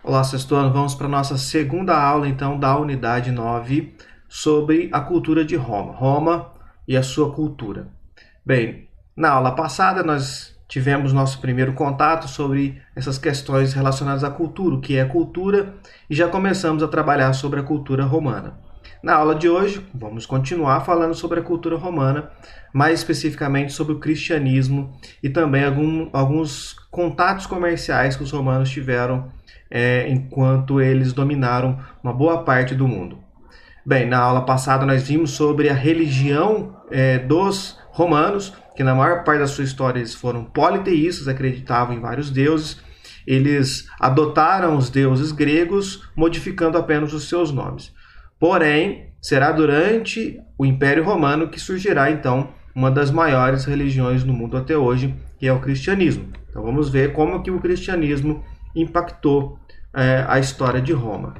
Olá, sexto ano. Vamos para a nossa segunda aula, então, da unidade 9, sobre a cultura de Roma. Roma e a sua cultura. Bem, na aula passada nós tivemos nosso primeiro contato sobre essas questões relacionadas à cultura, o que é cultura, e já começamos a trabalhar sobre a cultura romana. Na aula de hoje, vamos continuar falando sobre a cultura romana, mais especificamente sobre o cristianismo e também alguns contatos comerciais que os romanos tiveram enquanto eles dominaram uma boa parte do mundo. Bem, na aula passada nós vimos sobre a religião dos romanos, que na maior parte da sua história eles foram politeístas, acreditavam em vários deuses. Eles adotaram os deuses gregos, modificando apenas os seus nomes. Porém, será durante o Império Romano que surgirá, então, uma das maiores religiões no mundo até hoje, que é o cristianismo. Então vamos ver como que o cristianismo impactou a história de Roma.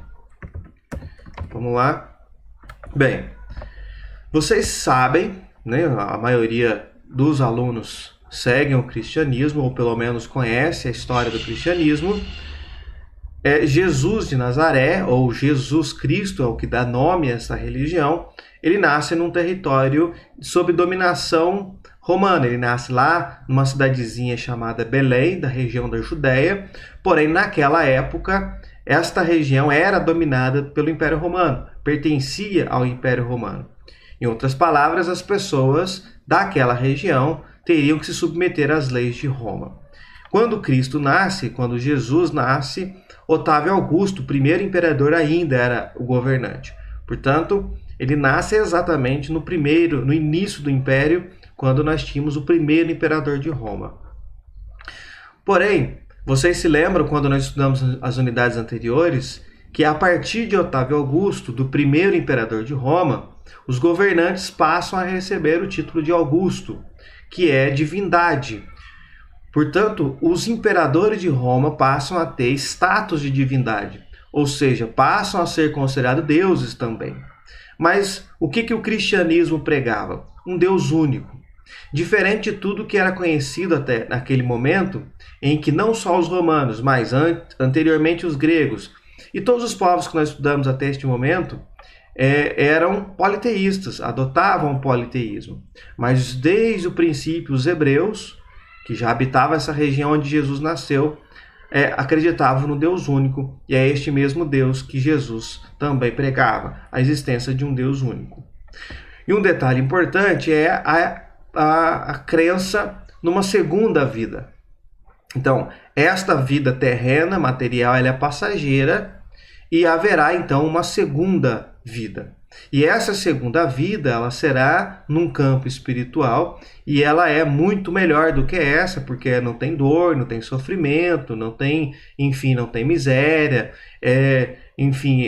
Vamos lá? Bem, vocês sabem, né, a maioria dos alunos seguem o cristianismo, ou pelo menos conhece a história do cristianismo. Jesus de Nazaré, ou Jesus Cristo, é o que dá nome a essa religião. Ele nasce num território sob dominação romana. Ele nasce lá numa cidadezinha chamada Belém, da região da Judéia. Porém, naquela época, esta região era dominada pelo Império Romano, pertencia ao Império Romano. Em outras palavras, as pessoas daquela região teriam que se submeter às leis de Roma. Quando Cristo nasce, quando Jesus nasce, Otávio Augusto, o primeiro imperador, ainda era o governante. Portanto, ele nasce exatamente no início do Império, quando nós tínhamos o primeiro imperador de Roma. Porém, vocês se lembram, quando nós estudamos as unidades anteriores, que a partir de Otávio Augusto, do primeiro imperador de Roma, os governantes passam a receber o título de Augusto, que é divindade. Portanto, os imperadores de Roma passam a ter status de divindade, ou seja, passam a ser considerados deuses também. Mas o que o cristianismo pregava? Um Deus único. Diferente de tudo que era conhecido até naquele momento, em que não só os romanos, mas anteriormente os gregos e todos os povos que nós estudamos até este momento eram politeístas, adotavam o politeísmo. Mas desde o princípio os hebreus, que já habitavam essa região onde Jesus nasceu, acreditavam no Deus único, e é este mesmo Deus que Jesus também pregava, a existência de um Deus único. E um detalhe importante é a crença numa segunda vida. Então, esta vida terrena, material, ela é passageira, e haverá então uma segunda vida. E essa segunda vida, ela será num campo espiritual, e ela é muito melhor do que essa, porque não tem dor, não tem sofrimento, não tem miséria, é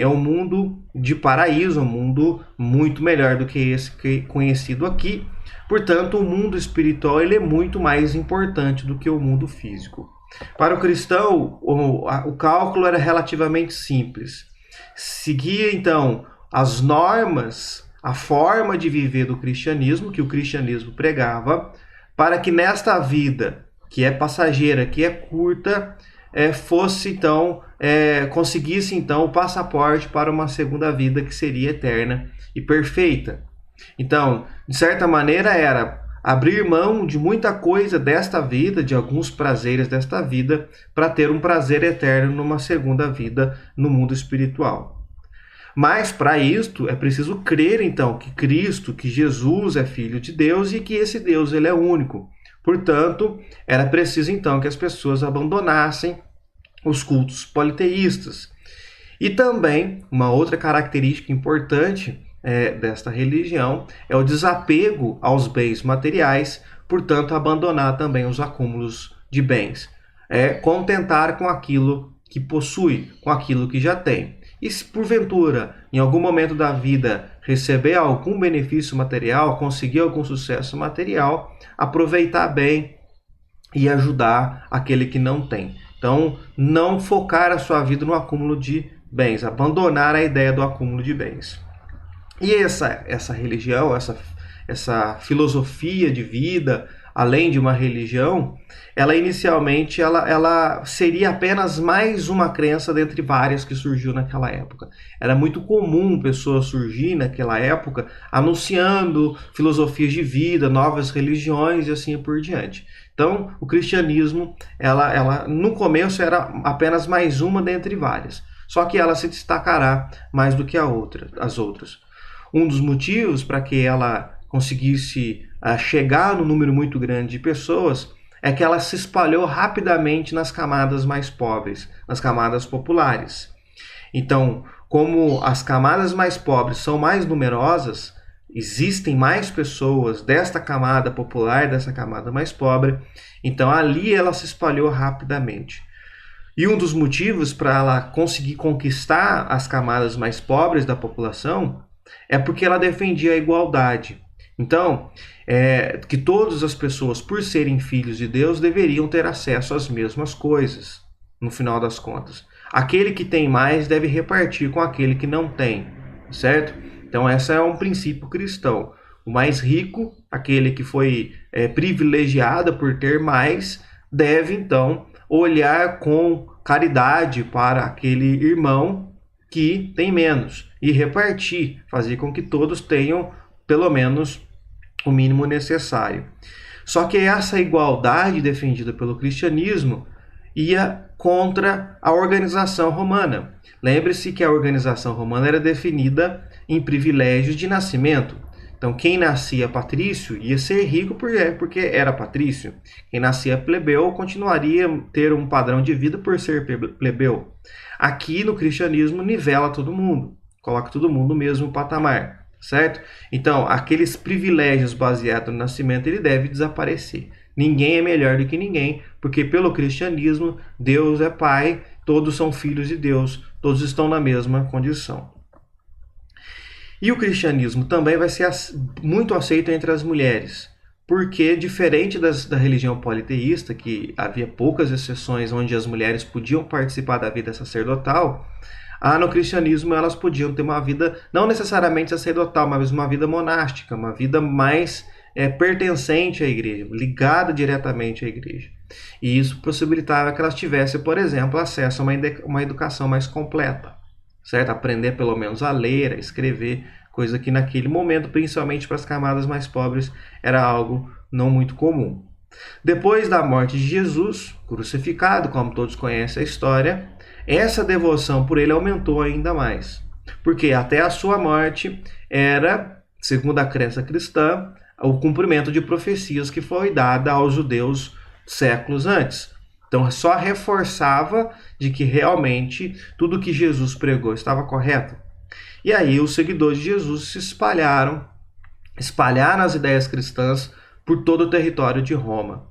um mundo de paraíso, um mundo muito melhor do que esse conhecido aqui. Portanto, o mundo espiritual ele é muito mais importante do que o mundo físico. Para o cristão, o cálculo era relativamente simples. Seguia, então, as normas, a forma de viver do cristianismo, que o cristianismo pregava, para que nesta vida, que é passageira, que é curta, conseguisse então o passaporte para uma segunda vida que seria eterna e perfeita. Então, de certa maneira, era abrir mão de muita coisa desta vida, de alguns prazeres desta vida, para ter um prazer eterno numa segunda vida no mundo espiritual. Mas para isto é preciso crer então que Cristo, que Jesus é Filho de Deus e que esse Deus ele é único. Portanto, era preciso então que as pessoas abandonassem os cultos politeístas. E também, uma outra característica importante desta religião é o desapego aos bens materiais, portanto, abandonar também os acúmulos de bens. Contentar com aquilo que possui, com aquilo que já tem. E se porventura, em algum momento da vida, receber algum benefício material, conseguir algum sucesso material, aproveitar bem e ajudar aquele que não tem. Então, não focar a sua vida no acúmulo de bens, abandonar a ideia do acúmulo de bens. E essa religião, essa filosofia de vida, além de uma religião, ela inicialmente ela seria apenas mais uma crença dentre várias que surgiu naquela época. Era muito comum pessoas surgir naquela época anunciando filosofias de vida, novas religiões e assim por diante. Então, o cristianismo, ela no começo era apenas mais uma dentre várias. Só que ela se destacará mais do que as outras. Um dos motivos para que ela conseguisse chegar no número muito grande de pessoas é que ela se espalhou rapidamente nas camadas mais pobres, nas camadas populares. Então, como as camadas mais pobres são mais numerosas, existem mais pessoas desta camada popular, dessa camada mais pobre, então ali ela se espalhou rapidamente. E um dos motivos para ela conseguir conquistar as camadas mais pobres da população é porque ela defendia a igualdade. Então, que todas as pessoas, por serem filhos de Deus, deveriam ter acesso às mesmas coisas, no final das contas. Aquele que tem mais deve repartir com aquele que não tem, certo? Então, esse é um princípio cristão. O mais rico, aquele que foi privilegiado por ter mais, deve, então, olhar com caridade para aquele irmão que tem menos e repartir, fazer com que todos tenham pelo menos o mínimo necessário. Só que essa igualdade defendida pelo cristianismo ia contra a organização romana. Lembre-se que a organização romana era definida em privilégios de nascimento. Então, quem nascia patrício ia ser rico porque era patrício. Quem nascia plebeu continuaria a ter um padrão de vida por ser plebeu. Aqui no cristianismo nivela todo mundo, coloca todo mundo no mesmo patamar, certo? Então, aqueles privilégios baseados no nascimento, ele deve desaparecer. Ninguém é melhor do que ninguém, porque pelo cristianismo, Deus é Pai, todos são filhos de Deus, todos estão na mesma condição. E o cristianismo também vai ser muito aceito entre as mulheres, porque diferente da religião politeísta, que havia poucas exceções onde as mulheres podiam participar da vida sacerdotal, no cristianismo elas podiam ter uma vida não necessariamente sacerdotal, mas uma vida monástica, uma vida mais pertencente à igreja, ligada diretamente à igreja. E isso possibilitava que elas tivessem, por exemplo, acesso a uma educação mais completa, certo? Aprender pelo menos a ler, a escrever, coisa que naquele momento, principalmente para as camadas mais pobres, era algo não muito comum. Depois da morte de Jesus, crucificado, como todos conhecem a história, essa devoção por ele aumentou ainda mais. Porque até a sua morte era, segundo a crença cristã, o cumprimento de profecias que foi dada aos judeus séculos antes. Então, só reforçava de que realmente tudo que Jesus pregou estava correto. E aí os seguidores de Jesus se espalharam as ideias cristãs por todo o território de Roma.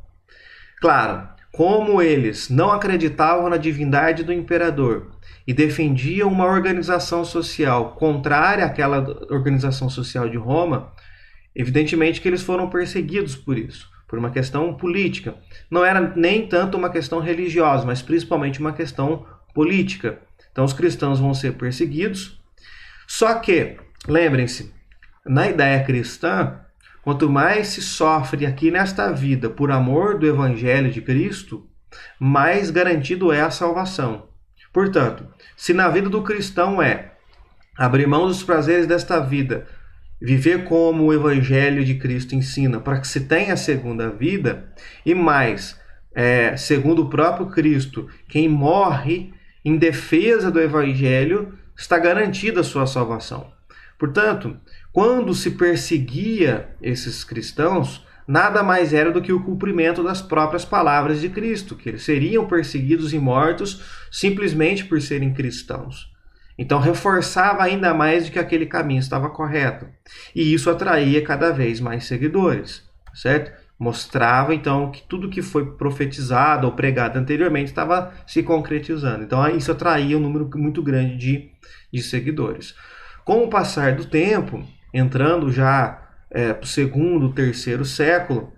Claro, como eles não acreditavam na divindade do imperador e defendiam uma organização social contrária àquela organização social de Roma, evidentemente que eles foram perseguidos por isso, por uma questão política. Não era nem tanto uma questão religiosa, mas principalmente uma questão política. Então os cristãos vão ser perseguidos. Só que, lembrem-se, na ideia cristã, quanto mais se sofre aqui nesta vida por amor do Evangelho de Cristo, mais garantido é a salvação. Portanto, se na vida do cristão abrir mão dos prazeres desta vida, viver como o Evangelho de Cristo ensina, para que se tenha a segunda vida, e mais, segundo o próprio Cristo, quem morre em defesa do Evangelho, está garantida a sua salvação. Portanto, quando se perseguia esses cristãos, nada mais era do que o cumprimento das próprias palavras de Cristo, que eles seriam perseguidos e mortos simplesmente por serem cristãos. Então, reforçava ainda mais de que aquele caminho estava correto. E isso atraía cada vez mais seguidores, certo? Mostrava, então, que tudo que foi profetizado ou pregado anteriormente estava se concretizando. Então, isso atraía um número muito grande de seguidores. Com o passar do tempo, entrando já para o segundo, terceiro século,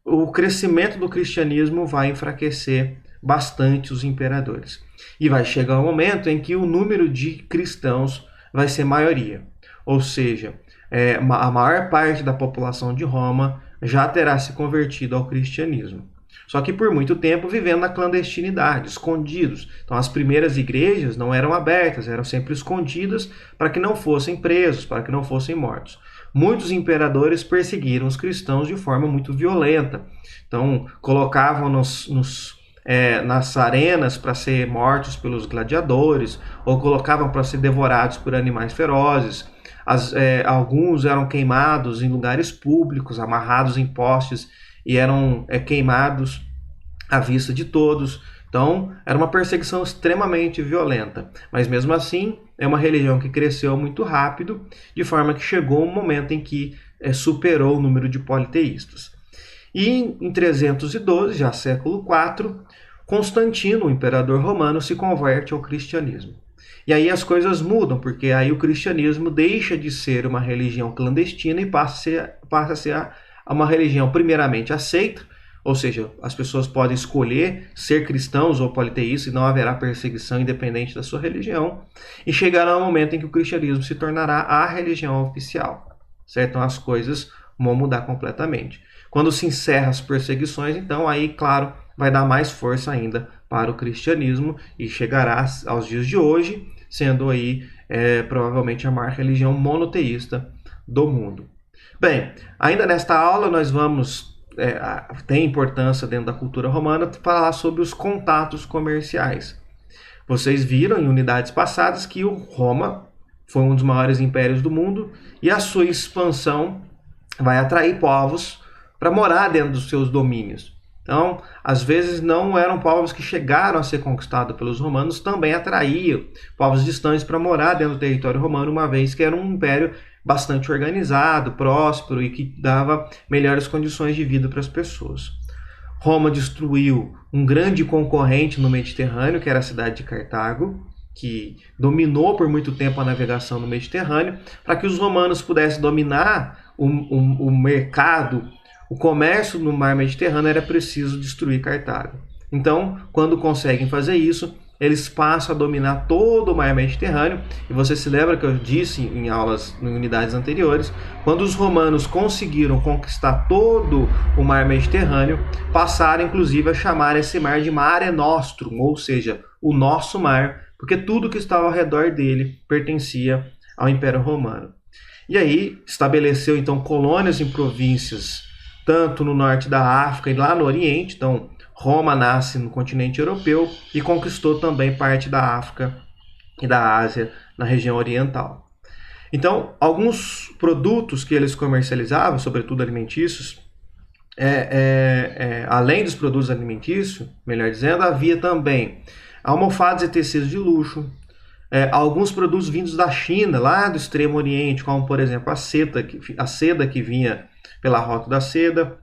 o crescimento do cristianismo vai enfraquecer bastante os imperadores. E vai chegar um momento em que o número de cristãos vai ser maioria. Ou seja, a maior parte da população de Roma já terá se convertido ao cristianismo. Só que por muito tempo vivendo na clandestinidade, escondidos. Então as primeiras igrejas não eram abertas, eram sempre escondidas para que não fossem presos, para que não fossem mortos. Muitos imperadores perseguiram os cristãos de forma muito violenta. Então colocavam nas arenas para ser mortos pelos gladiadores, ou colocavam para ser devorados por animais ferozes. Alguns eram queimados em lugares públicos, amarrados em postes e eram queimados à vista de todos. Então, era uma perseguição extremamente violenta. Mas mesmo assim, é uma religião que cresceu muito rápido, de forma que chegou um momento em que superou o número de politeístas. E em 312, já século IV, Constantino, o imperador romano, se converte ao cristianismo. E aí as coisas mudam, porque aí o cristianismo deixa de ser uma religião clandestina e passa a ser uma religião primeiramente aceita, ou seja, as pessoas podem escolher ser cristãos ou politeístas e não haverá perseguição independente da sua religião, e chegará um momento em que o cristianismo se tornará a religião oficial, certo? Então as coisas vão mudar completamente. Quando se encerram as perseguições, então aí, claro, vai dar mais força ainda para o cristianismo e chegará aos dias de hoje, sendo aí provavelmente a maior religião monoteísta do mundo. Bem, ainda nesta aula nós vamos, tem importância dentro da cultura romana, falar sobre os contatos comerciais. Vocês viram em unidades passadas que Roma foi um dos maiores impérios do mundo e a sua expansão vai atrair povos para morar dentro dos seus domínios. Então, às vezes não eram povos que chegaram a ser conquistados pelos romanos, também atraíam povos distantes para morar dentro do território romano, uma vez que era um império bastante organizado, próspero e que dava melhores condições de vida para as pessoas. Roma destruiu um grande concorrente no Mediterrâneo, que era a cidade de Cartago, que dominou por muito tempo a navegação no Mediterrâneo. Para que os romanos pudessem dominar o mercado, o comércio no mar Mediterrâneo, era preciso destruir Cartago. Então, quando conseguem fazer isso, eles passam a dominar todo o mar Mediterrâneo. E você se lembra que eu disse em aulas, em unidades anteriores, quando os romanos conseguiram conquistar todo o mar Mediterrâneo, passaram inclusive a chamar esse mar de Mare Nostrum, ou seja, o nosso mar, porque tudo que estava ao redor dele pertencia ao Império Romano. E aí estabeleceu então colônias em províncias, tanto no norte da África e lá no Oriente. Então, Roma nasce no continente europeu e conquistou também parte da África e da Ásia na região oriental. Então, alguns produtos que eles comercializavam, sobretudo alimentícios, além dos produtos alimentícios, melhor dizendo, havia também almofadas e tecidos de luxo, alguns produtos vindos da China, lá do Extremo Oriente, como por exemplo a seda que vinha pela Rota da Seda,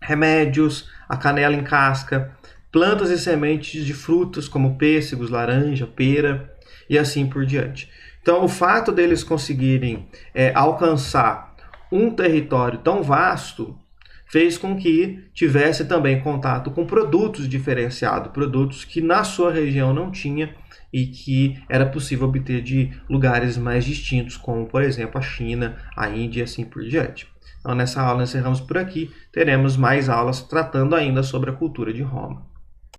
remédios, a canela em casca, plantas e sementes de frutas como pêssegos, laranja, pera e assim por diante. Então, o fato deles conseguirem alcançar um território tão vasto fez com que tivesse também contato com produtos diferenciados, produtos que na sua região não tinha e que era possível obter de lugares mais distintos, como por exemplo a China, a Índia e assim por diante. Então, nessa aula encerramos por aqui, teremos mais aulas tratando ainda sobre a cultura de Roma.